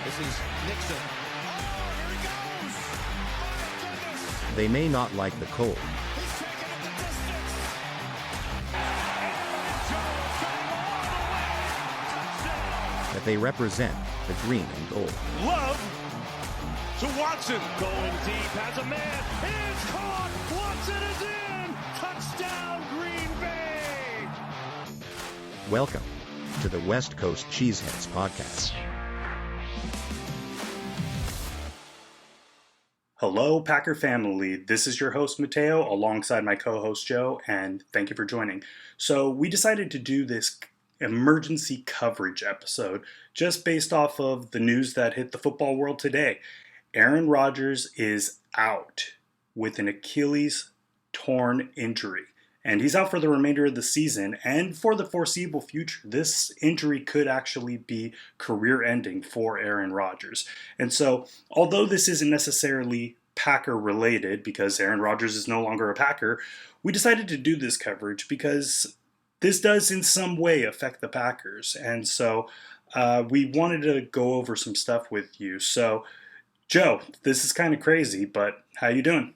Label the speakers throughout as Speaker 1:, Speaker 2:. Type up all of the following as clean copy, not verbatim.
Speaker 1: This is Nixon. Oh, here he goes! My goodness!
Speaker 2: They may not like the cold,
Speaker 1: He's taking it the distance.
Speaker 2: but they represent the green and gold.
Speaker 3: Love to Watson.
Speaker 4: Going deep, has a man, it's caught, Watson is in, touchdown Green Bay!
Speaker 2: Welcome to the West Coast Cheeseheads podcast.
Speaker 5: Hello, Packer family. This is your host, Mateo, alongside my co-host, Joe, and thank you for joining. So we decided to do this emergency coverage episode just based off of the news that hit the football world today. Aaron Rodgers is out with an Achilles torn injury, and he's out for the remainder of the season and for the foreseeable future. This injury could actually be career-ending for Aaron Rodgers. And so, although this isn't necessarily Packer-related because Aaron Rodgers is no longer a Packer, we decided to do this coverage because this does in some way affect the Packers. And so, we wanted to go over some stuff with you. So, Joe, this is kind of crazy, but how you doing?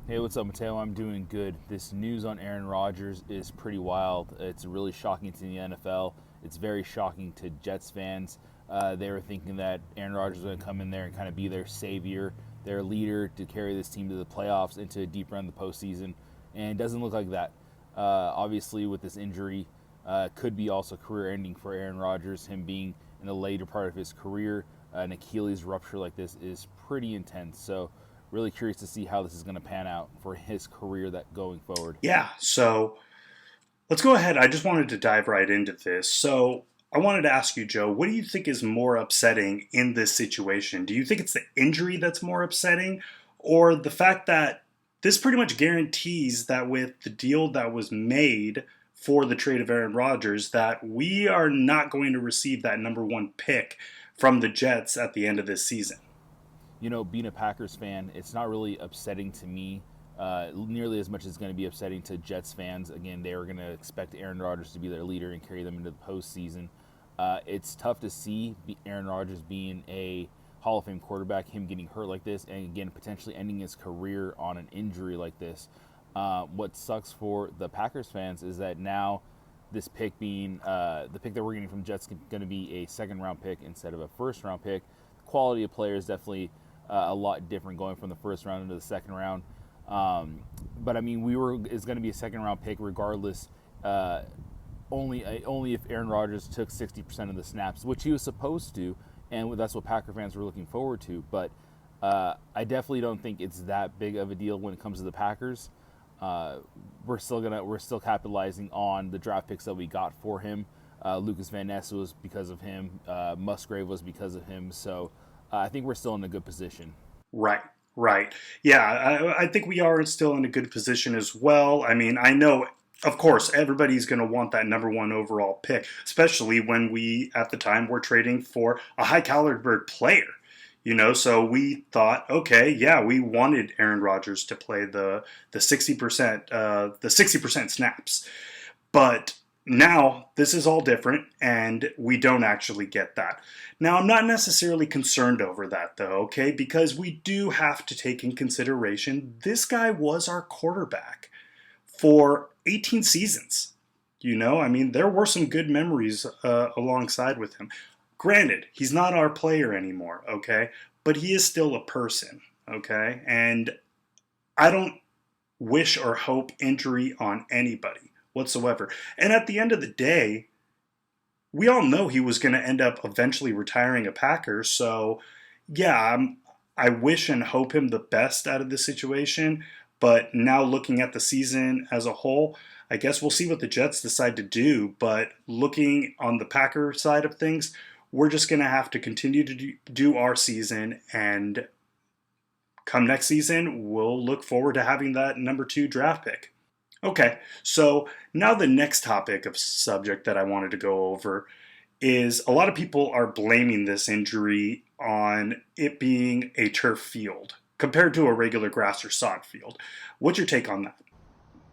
Speaker 6: Hey, what's up, Mateo? I'm doing good. This news on Aaron Rodgers is pretty wild. It's really shocking to the NFL. It's very shocking to Jets fans. They were thinking that Aaron Rodgers was going to come in there and kind of be their savior, their leader to carry this team to the playoffs, into a deep run in the postseason, and it doesn't look like that. Obviously, with this injury, could be also career-ending for Aaron Rodgers. Him being in the later part of his career, an Achilles rupture like this is pretty intense. So really curious to see how this is going to pan out for his career that going forward.
Speaker 5: Yeah, so let's go ahead. I just wanted to dive right into this. So I wanted to ask you, Joe, what do you think is more upsetting in this situation? Do you think it's the injury that's more upsetting, or the fact that this pretty much guarantees that with the deal that was made for the trade of Aaron Rodgers, that we are not going to receive that number one pick from the Jets at the end of this season?
Speaker 6: You know, being a Packers fan, it's not really upsetting to me nearly as much as it's going to be upsetting to Jets fans. Again, they are going to expect Aaron Rodgers to be their leader and carry them into the postseason. It's tough to see Aaron Rodgers being a Hall of Fame quarterback, him getting hurt like this, and again, potentially ending his career on an injury like this. What sucks for the Packers fans is that now this pick being the pick that we're getting from Jets is going to be a second-round pick instead of a first-round pick. The quality of player is definitely a lot different going from the first round into the second round. But I mean, it's going to be a second-round pick regardless. Only if Aaron Rodgers took 60% of the snaps, which he was supposed to, and that's what Packer fans were looking forward to. But I definitely don't think it's that big of a deal when it comes to the Packers. We're still capitalizing on the draft picks that we got for him. Lucas Van Ness was because of him. Musgrave was because of him. So I think we're still in a good position.
Speaker 5: Right. Yeah, I think we are still in a good position as well. I mean, I know, of course, everybody's going to want that number one overall pick, especially when we, at the time, were trading for a high-caliber player. You know, so we thought, okay, yeah, we wanted Aaron Rodgers to play the 60% snaps, but now this is all different, and we don't actually get that. Now, I'm not necessarily concerned over that, though, okay, because we do have to take in consideration this guy was our quarterback for 18 seasons. You know, I mean, there were some good memories alongside with him. Granted, he's not our player anymore, okay? But he is still a person, okay? And I don't wish or hope injury on anybody whatsoever. And at the end of the day, we all know he was going to end up eventually retiring a Packer. So, yeah, I wish and hope him the best out of this situation. But now looking at the season as a whole, I guess we'll see what the Jets decide to do. But looking on the Packer side of things, we're just going to have to continue to do our season, and come next season, we'll look forward to having that number 2 draft pick. Okay, so now the next topic of subject that I wanted to go over is a lot of people are blaming this injury on it being a turf field compared to a regular grass or sod field. What's your take on that?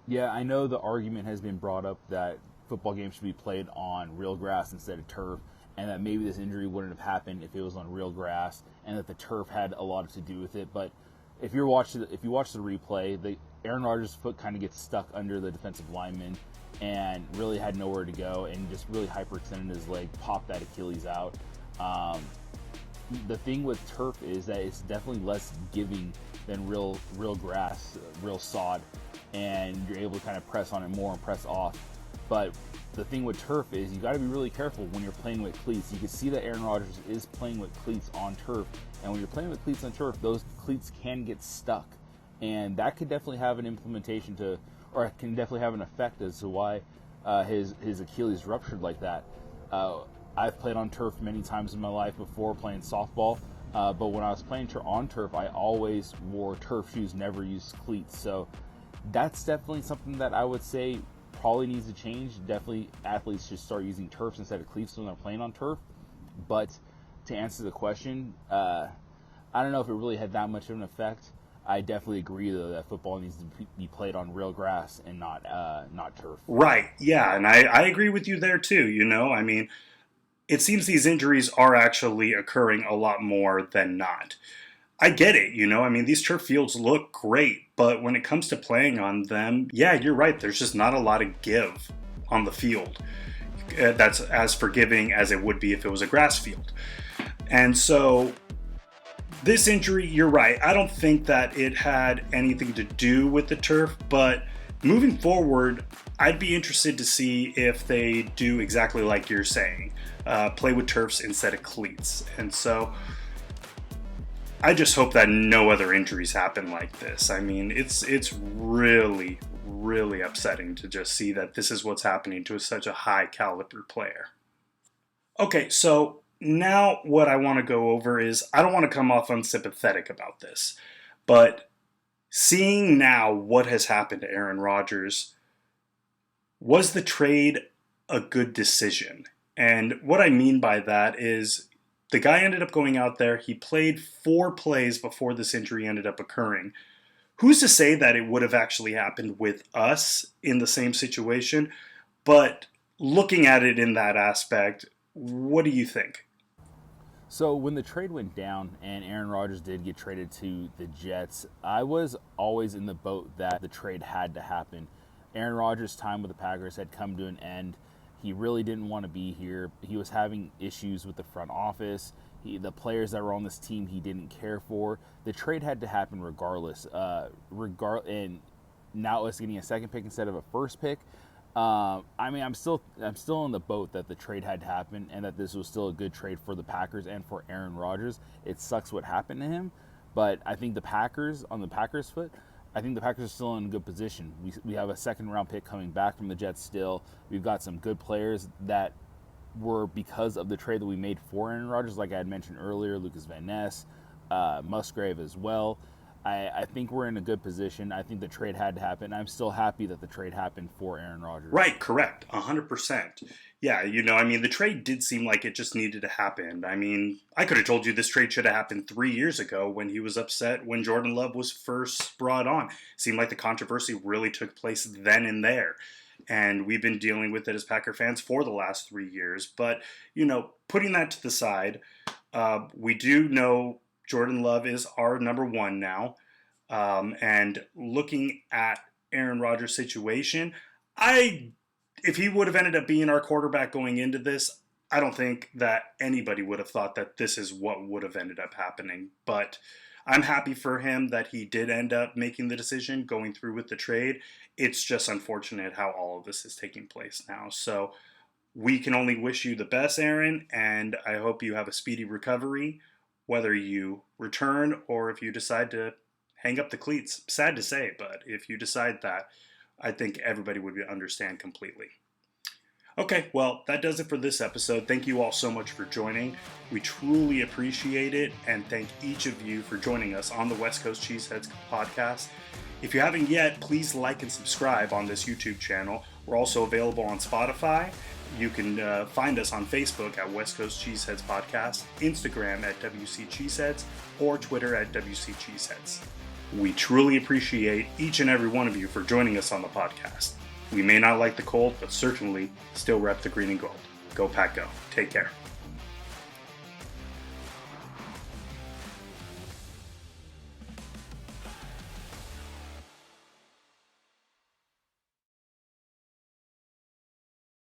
Speaker 6: Yeah, I know the argument has been brought up that football games should be played on real grass instead of turf. and that maybe this injury wouldn't have happened if it was on real grass, and that the turf had a lot to do with it. But if you watch the replay, Aaron Rodgers' foot kind of gets stuck under the defensive lineman and really had nowhere to go, and just really hyperextended his leg, popped that Achilles out. The thing with turf is that it's definitely less giving than real grass, real sod, and you're able to kind of press on it more and press off. But the thing with turf is you got to be really careful when you're playing with cleats. You can see that Aaron Rodgers is playing with cleats on turf, and when you're playing with cleats on turf, those cleats can get stuck, and that could definitely have an implementation to, or it can definitely have an effect as to why his Achilles ruptured like that. I've played on turf many times in my life before playing softball, but when I was playing on turf, I always wore turf shoes, never used cleats. So that's definitely something that I would say probably needs to change. Definitely athletes should start using turfs instead of cleats when they're playing on turf. But to answer the question, I don't know if it really had that much of an effect. I definitely agree, though, that football needs to be played on real grass and not turf.
Speaker 5: Right, yeah, and I agree with you there too, I mean, it seems these injuries are actually occurring a lot more than not. I get it, I mean, these turf fields look great, but when it comes to playing on them, yeah, you're right, there's just not a lot of give on the field. That's as forgiving as it would be if it was a grass field. And so this injury, you're right. I don't think that it had anything to do with the turf, but moving forward, I'd be interested to see if they do exactly like you're saying, play with turfs instead of cleats. And so I just hope that no other injuries happen like this. I mean, it's really, really upsetting to just see that this is what's happening to such a high caliber player. Okay, so now what I want to go over is, I don't want to come off unsympathetic about this, but seeing now what has happened to Aaron Rodgers, was the trade a good decision? And what I mean by that is, the guy ended up going out there, he played 4 plays before this injury ended up occurring. Who's to say that it would have actually happened with us in the same situation? But looking at it in that aspect, what do you think?
Speaker 6: So when the trade went down and Aaron Rodgers did get traded to the Jets, I was always in the boat that the trade had to happen. Aaron Rodgers' time with the Packers had come to an end. He really didn't want to be here. He was having issues with the front office. The players that were on this team he didn't care for. The trade had to happen regardless. And now it's getting a second pick instead of a first pick. I mean, I'm still in the boat that the trade had to happen and that this was still a good trade for the Packers and for Aaron Rodgers. It sucks what happened to him, but I think the Packers are still in a good position. We have a second round pick coming back from the Jets still. We've got some good players that were because of the trade that we made for Aaron Rodgers, like I had mentioned earlier, Lucas Van Ness, Musgrave as well. I think we're in a good position. I think the trade had to happen. I'm still happy that the trade happened for Aaron Rodgers.
Speaker 5: Right, correct, 100%. Yeah, I mean, the trade did seem like it just needed to happen. I mean, I could have told you this trade should have happened 3 years ago when he was upset when Jordan Love was first brought on. It seemed like the controversy really took place then and there. And we've been dealing with it as Packer fans for the last 3 years. But, putting that to the side, we do know Jordan Love is our number 1 now. And looking at Aaron Rodgers' situation, if he would have ended up being our quarterback going into this, I don't think that anybody would have thought that this is what would have ended up happening. But I'm happy for him that he did end up making the decision, going through with the trade. It's just unfortunate how all of this is taking place now. So we can only wish you the best, Aaron, and I hope you have a speedy recovery, whether you return or if you decide to hang up the cleats. Sad to say, but if you decide that, I think everybody would understand completely. Okay, well, that does it for this episode. Thank you all so much for joining. We truly appreciate it, and thank each of you for joining us on the West Coast Cheeseheads podcast. If you haven't yet, please like and subscribe on this YouTube channel. We're also available on Spotify. You can find us on Facebook at West Coast Cheeseheads Podcast, Instagram at WC Cheeseheads, or Twitter at WC Cheeseheads. We truly appreciate each and every one of you for joining us on the podcast. We may not like the cold, but certainly still rep the green and gold. Go Pack Go. Take care.